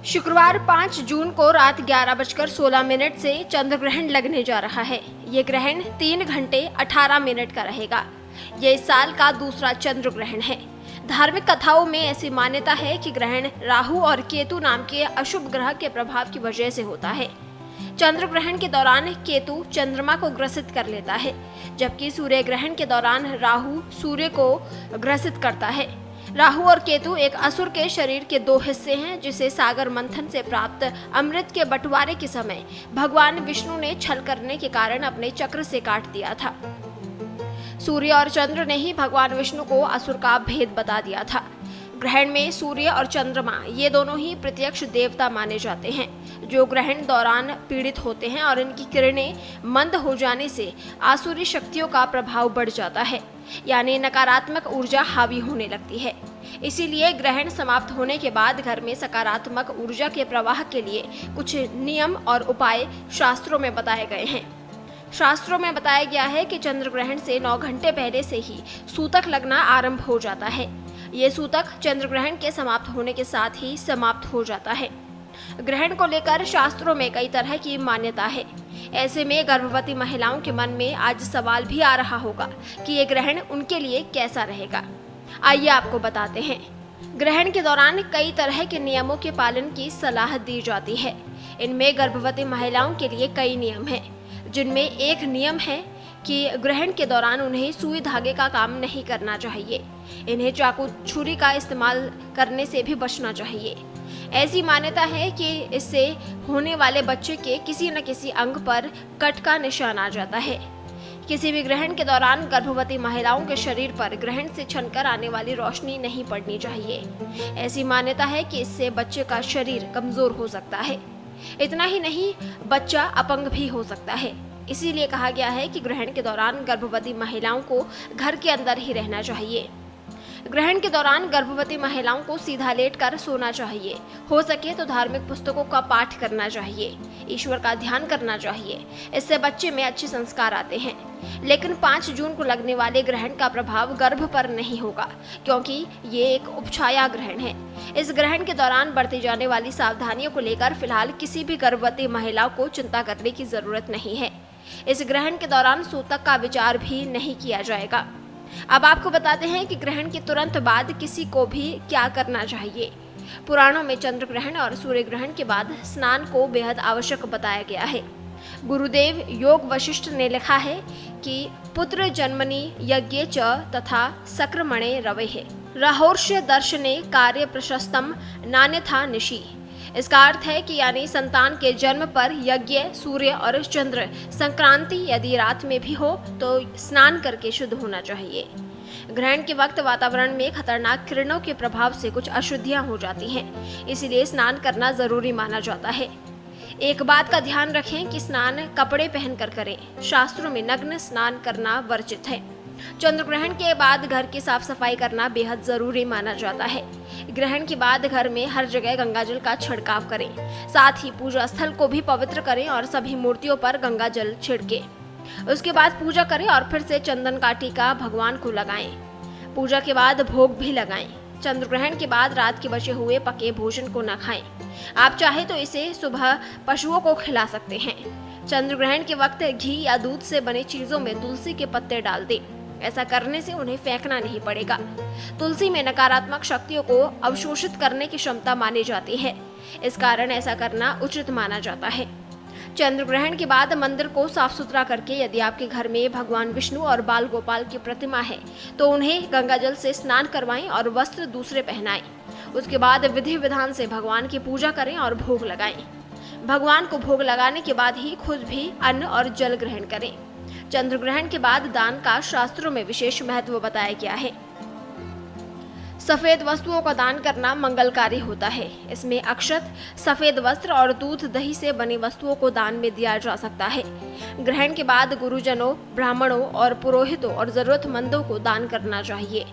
शुक्रवार 5 जून को रात 11:16 से चंद्र ग्रहण लगने जा रहा है। ये ग्रहण 3 घंटे 18 मिनट का रहेगा। ये इस साल का दूसरा चंद्र ग्रहण है। धार्मिक कथाओं में ऐसी मान्यता है कि ग्रहण राहु और केतु नाम के अशुभ ग्रह के प्रभाव की वजह से होता है। चंद्र ग्रहण के दौरान केतु चंद्रमा को ग्रसित कर लेता है, जबकि सूर्य ग्रहण के दौरान राहु सूर्य को ग्रसित करता है। राहु और केतु एक असुर के शरीर के दो हिस्से हैं, जिसे सागर मंथन से प्राप्त अमृत के बंटवारे के समय भगवान विष्णु ने छल करने के कारण अपने चक्र से काट दिया था। सूर्य और चंद्र ने ही भगवान विष्णु को असुर का भेद बता दिया था। ग्रहण में सूर्य और चंद्रमा ये दोनों ही प्रत्यक्ष देवता माने जाते हैं, जो ग्रहण दौरान पीड़ित होते हैं और इनकी किरणें मंद हो जाने से आसुरी शक्तियों का प्रभाव बढ़ जाता है, यानी नकारात्मक ऊर्जा हावी होने लगती है। इसीलिए ग्रहण समाप्त होने के बाद घर में सकारात्मक ऊर्जा के प्रवाह के लिए कुछ नियम और उपाय शास्त्रों में बताए गए हैं। शास्त्रों में बताया गया है कि चंद्र ग्रहण से 9 घंटे पहले से ही सूतक लगना आरंभ हो जाता है। ये सूतक चंद्र ग्रहण के समाप्त होने के साथ ही समाप्त हो जाता है। ग्रहण को लेकर शास्त्रों में कई तरह की मान्यता है। ऐसे में गर्भवती महिलाओं के मन में आज सवाल भी आ रहा होगा कि ये ग्रहण उनके लिए कैसा रहेगा। आइए आपको बताते हैं। ग्रहण के दौरान कई तरह के नियमों के पालन की सलाह दी जाती है। इनमें गर्भवती महिलाओं के लिए कई नियम हैं, जिनमें एक नियम है कि ग्रहण के दौरान उन्हें सुई धागे का काम नहीं करना चाहिए। इन्हें चाकू छुरी का इस्तेमाल करने से भी बचना चाहिए। ऐसी मान्यता है कि इससे होने वाले बच्चे के किसी न किसी अंग पर कट का निशान आ जाता है। किसी भी ग्रहण के दौरान गर्भवती महिलाओं के शरीर पर ग्रहण से छनकर आने वाली रोशनी नहीं पड़नी चाहिए। ऐसी मान्यता है कि इससे बच्चे का शरीर कमजोर हो सकता है। इतना ही नहीं, बच्चा अपंग भी हो सकता है। इसीलिए कहा गया है कि ग्रहण के दौरान गर्भवती महिलाओं को घर के अंदर ही रहना चाहिए। ग्रहण के दौरान गर्भवती महिलाओं को सीधा लेटकर सोना चाहिए। हो सके तो धार्मिक पुस्तकों का पाठ करना चाहिए, ईश्वर का ध्यान करना चाहिए। इससे बच्चे में अच्छे संस्कार आते हैं। लेकिन 5 जून को लगने वाले ग्रहण का प्रभाव गर्भ पर नहीं होगा, क्योंकि ये एक उपछाया ग्रहण है। इस ग्रहण के दौरान बरती जाने वाली सावधानियों को लेकर फिलहाल किसी भी गर्भवती महिला को चिंता करने की जरूरत नहीं है। इस ग्रहण के दौरान सूतक का विचार भी नहीं किया जाएगा। अब आपको बताते हैं कि ग्रहण के तुरंत बाद किसी को भी क्या करना चाहिए। पुराणों में चंद्र ग्रहण और सूर्य ग्रहण के बाद स्नान को बेहद आवश्यक बताया गया है। गुरुदेव योग वशिष्ठ ने लिखा है कि पुत्र जन्मनि यज्ञे च तथा सक्रमणे रवेः राहोर्ष्य दर्शने कार्य प्रशस्तम नान्यथा निशि। इसका अर्थ है कि यानी संतान के जन्म पर यज्ञ, सूर्य और चंद्र संक्रांति यदि रात में भी हो तो स्नान करके शुद्ध होना चाहिए। ग्रहण के वक्त वातावरण में खतरनाक किरणों के प्रभाव से कुछ अशुद्धियां हो जाती हैं, इसलिए स्नान करना जरूरी माना जाता है। एक बात का ध्यान रखें कि स्नान कपड़े पहनकर करें। शास्त्रों में नग्न स्नान करना वर्जित है। चंद्र ग्रहण के बाद घर की साफ सफाई करना बेहद जरूरी माना जाता है। ग्रहण के बाद घर में हर जगह गंगाजल का छिड़काव करें। साथ ही पूजा स्थल को भी पवित्र करें और सभी मूर्तियों पर गंगाजल छिड़कें। उसके बाद पूजा करें और फिर से चंदन का टीका भगवान को लगाएं। पूजा के बाद भोग भी लगाएं। चंद्र ग्रहण के बाद रात के बचे हुए पके भोजन को न खाएं। आप चाहे तो इसे सुबह पशुओं को खिला सकते हैं। चंद्र ग्रहण के वक्त घी या दूध से बनी चीजों में तुलसी के पत्ते डाल दें। ऐसा करने से उन्हें फेंकना नहीं पड़ेगा। तुलसी में नकारात्मक शक्तियों को अवशोषित करने की क्षमता मानी जाती है। इस कारण ऐसा करना उचित माना जाता है। चंद्र ग्रहण के बाद मंदिर को साफ सुथरा करके यदि आपके घर में भगवान विष्णु और बाल गोपाल की प्रतिमा है तो उन्हें गंगाजल से स्नान करवाएं और वस्त्र दूसरे पहनाएं। उसके बाद विधि विधान से भगवान की पूजा करें और भोग लगाएं। भगवान को भोग लगाने के बाद ही खुद भी अन्न और जल ग्रहण करें। चंद्र ग्रहण के बाद दान का शास्त्रों में विशेष महत्व बताया गया है। सफेद वस्तुओं का दान करना मंगलकारी होता है। इसमें अक्षत, सफेद वस्त्र और दूध दही से बनी वस्तुओं को दान में दिया जा सकता है। ग्रहण के बाद गुरुजनों, ब्राह्मणों और पुरोहितों और जरूरतमंदों को दान करना चाहिए।